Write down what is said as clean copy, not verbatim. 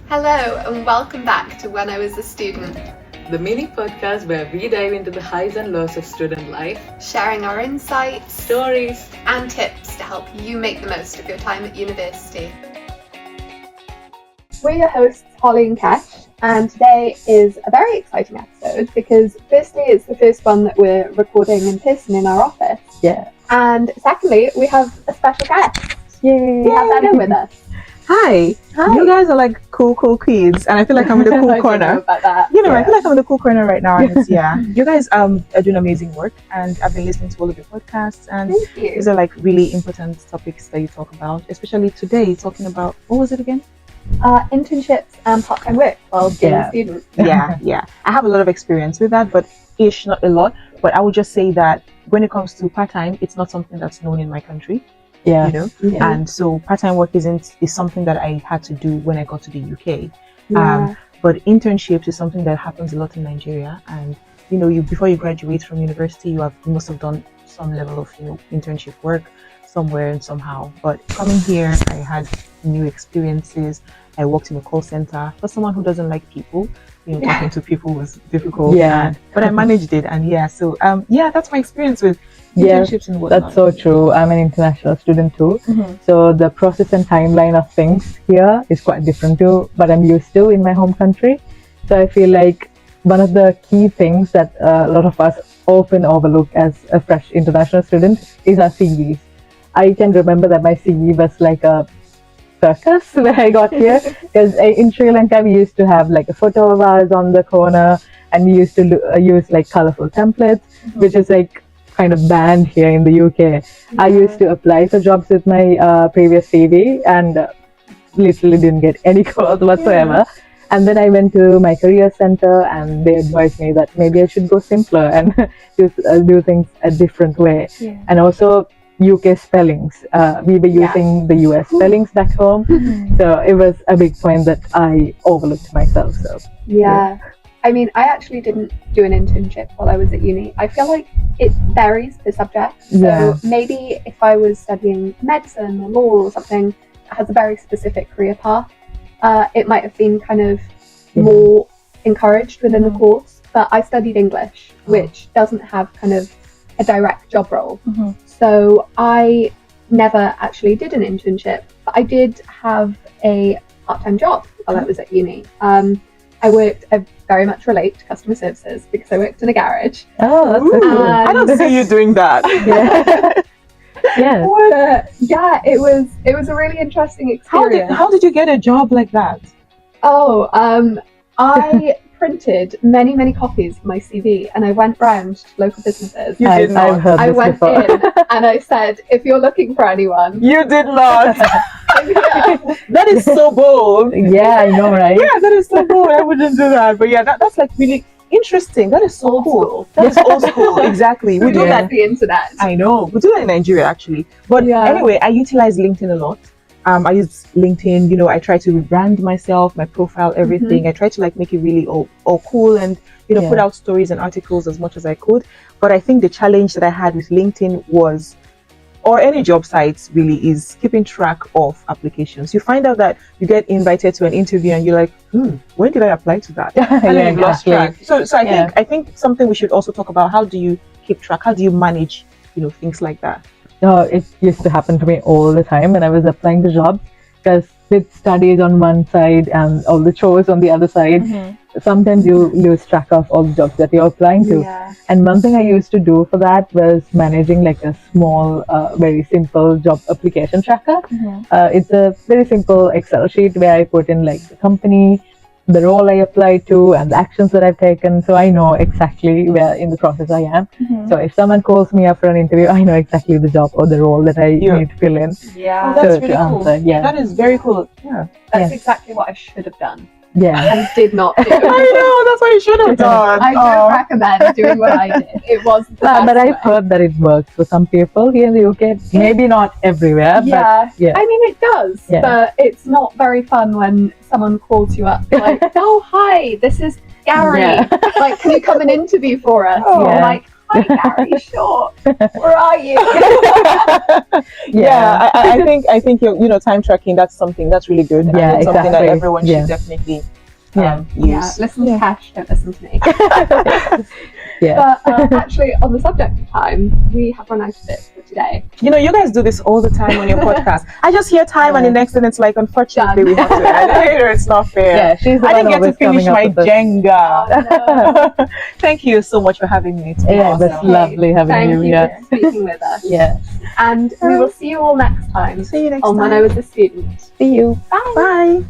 Hello and welcome back to When I Was a Student, the mini podcast where we dive into the highs and lows of student life, sharing our insights, stories, and tips to help you make the most of your time at university. We're your hosts, Holly and Cash, and today is a very exciting episode because firstly, it's the first one that we're recording in person in our office. Yeah. And secondly, we have a special guest. Yay! We have Emma with us. Hi. You guys are like cool kids, and I feel like I'm in the cool I corner. don't know about that. I feel like I'm in the cool corner right now. And you guys are doing amazing work, and I've been listening to all of your podcasts, and Thank you. these are like really important topics that you talk about, especially today, talking about what was it again? Internships and part-time work while being a student. Yeah. I have a lot of experience with that, but not a lot. But I would just say that when it comes to part-time, it's not something that's known in my country. Yeah. And so part-time work is something that I had to do when I got to the UK. Yeah. But internships is something that happens a lot in Nigeria, and you before you graduate from university, you must have done some level of internship work somewhere and somehow. But coming here, I had new experiences. I worked in a call center. For someone who doesn't like people, talking to people was difficult. But I managed it, and that's my experience with internships and whatnot. That's so true. I'm an international student too. So the process and timeline of things here is quite different to what I'm used to in my home country. So I feel like one of the key things that a lot of us often overlook as a fresh international student is our CVs. I can remember that my CV was like a circus when I got here, because in Sri Lanka we used to have like a photo of ours on the corner, and we used to use like colorful templates, which is like kind of banned here in the UK. I used to apply for jobs with my previous CV and literally didn't get any calls whatsoever. And then I went to my career center, and they advised me that maybe I should go simpler and do things a different way. And also UK spellings. We were using the US spellings back home. So it was a big point that I overlooked myself. So I mean, I actually didn't do an internship while I was at uni. I feel like it varies per subject. So maybe if I was studying medicine or law or something that has a very specific career path, it might have been kind of more encouraged within the course. But I studied English, which doesn't have kind of a direct job role. So I never actually did an internship, but I did have a part-time job while I was at uni. I very much relate to customer services because I worked in a garage. Oh, that's so cool. I don't see you doing that. It was a really interesting experience. How did you get a job like that? I printed many copies of my CV, and I went round to local businesses. You did not. I've heard I this went before. in and I said, if you're looking for anyone. You did not. That is so bold. Yeah, I know, right? Yeah, that is so bold. I wouldn't do that. But that's like really interesting. That is so cool. That's old school. Exactly. We do that on the internet. I know. We do that in Nigeria actually. But anyway, I utilize LinkedIn a lot. I use LinkedIn, I try to rebrand myself, my profile, everything. I try to like make it really all cool and, put out stories and articles as much as I could. But I think the challenge that I had with LinkedIn or any job sites really, is keeping track of applications. You find out that you get invited to an interview and you're like, when did I apply to that? And then you've lost track. So I think something we should also talk about, how do you keep track? How do you manage, things like that? It used to happen to me all the time when I was applying to jobs, because with studies on one side and all the chores on the other side, sometimes you lose track of all the jobs that you're applying to. And one thing I used to do for that was managing like a small, very simple job application tracker. It's a very simple Excel sheet where I put in like the company, the role I applied to, and the actions that I've taken, so I know exactly where in the process I am. So if someone calls me up for an interview, I know exactly the job or the role that I need to fill in. That's really cool. That is very cool. That's exactly what I should have done. I did not do. I know, that's what you should have done. I don't recommend doing what I did. It wasn't the best but I've way. heard that it works for some people here in the UK. Maybe not everywhere, but I mean, it does, but it's not very fun when someone calls you up like, oh, hi, this is Gary. Like, can you come and interview for us? Or like, Hi, Gary Short. Where are you? I think time tracking, that's something that's really good. Yeah, and it's something that exactly. everyone should definitely use. Listen to Cash, don't listen to me. Yeah. But actually, on the subject of time, we have run out of it for today. You guys do this all the time on your podcast. I just hear time and the next thing it's like, unfortunately, we have to end it. It's not fair. Yeah, she's the I one didn't get to always finish coming up my with this. Jenga. No. Thank you so much for having me. It's been Yeah, awesome. that's lovely having Thank you. you Yeah. for speaking with us. Yeah. And we will see you all next time See you next on time. When I Was a Student. See you. Bye.